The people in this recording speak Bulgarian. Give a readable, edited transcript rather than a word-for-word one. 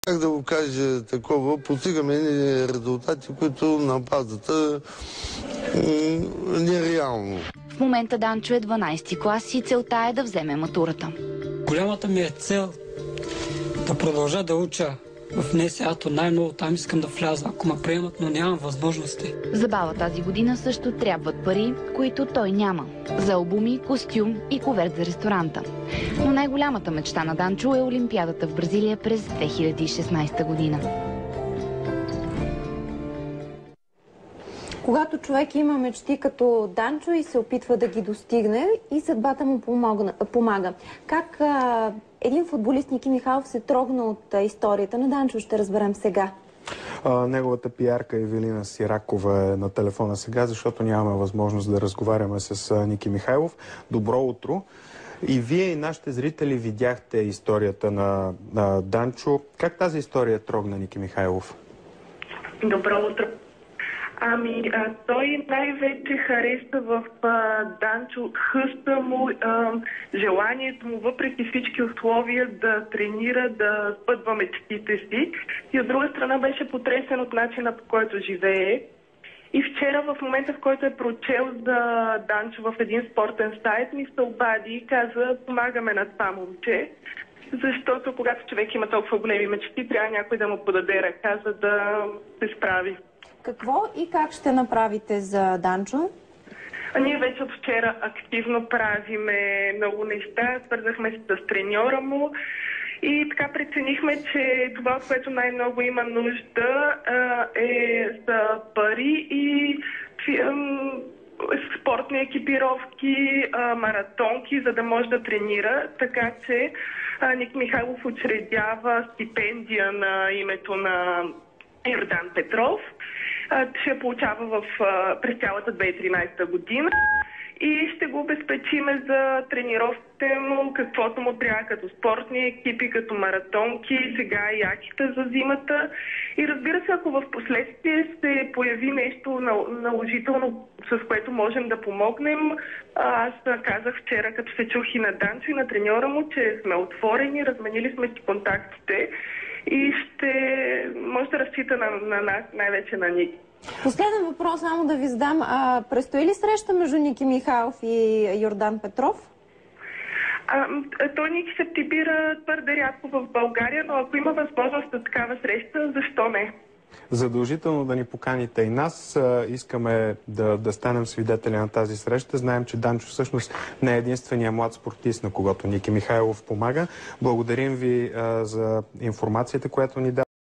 Как да го кажа такова, постигаме резултати, които на базата нереално. В момента Данчо е 12 клас и целта е да вземе матурата. Голямата ми е цел да продължа да уча в НСА-то. Най-много там искам да вляза, ако ме приемат, но нямам възможности. За бала тази година също трябват пари, които той няма. За албуми, костюм и куверт за ресторанта. Но най-голямата мечта на Данчо е Олимпиадата в Бразилия през 2016 година. Когато човек има мечти като Данчо и се опитва да ги достигне, и съдбата му помага. Как един футболист Ники Михайлов се трогна от историята на Данчо, ще разберем сега. Неговата пиарка Евелина Сиракова е на телефона сега, защото нямаме възможност да разговаряме с Ники Михайлов. Добро утро! И вие и нашите зрители видяхте историята на Данчо. Как тази история трогна Ники Михайлов? Добро утро! Той най-вече хареса в Данчо хъста му, желанието му, въпреки всички условия, да тренира, да спъдва мечтите си. И от друга страна беше потресен от начина, по който живее. И вчера, в момента, в който е прочел за Данчо в един спортен сайт, ми се обади и каза: помагаме на това момче. Защото когато човек има толкова големи мечти, трябва някой да му подаде ръка, за да се справи. Какво и как ще направите за Данчо? Ние вече от вчера активно правиме много неща. Свързахме се с треньора му и така преценихме, че това, от което най-много има нужда, е за пари и спортни екипировки, маратонки, за да може да тренира. Така че Ник Михайлов учредява стипендия на името на Йордан Петров. Ще я получава през цялата 2013 година и ще го обезпечиме за тренировките му, каквото му трябва, като спортни екипи, като маратонки, сега и яките за зимата. И разбира се, ако в последствие се появи нещо наложително, с което можем да помогнем, аз казах вчера, като се чух и на Данчо, и на треньора му, че сме отворени, разменили сме си контактите и ще може да разчита на нас, най-вече на Ники. Последен въпрос, само да ви задам. Предстои ли среща между Ники Михайлов и Йордан Петров? Той Ники се активира твърде рядко в България, но ако има възможност за такава среща, защо не? Задължително да ни поканите и нас. Искаме да станем свидетели на тази среща. Знаем, че Данчо всъщност не е единствения млад спортист, на когото Ники Михайлов помага. Благодарим ви за информацията, която ни даде.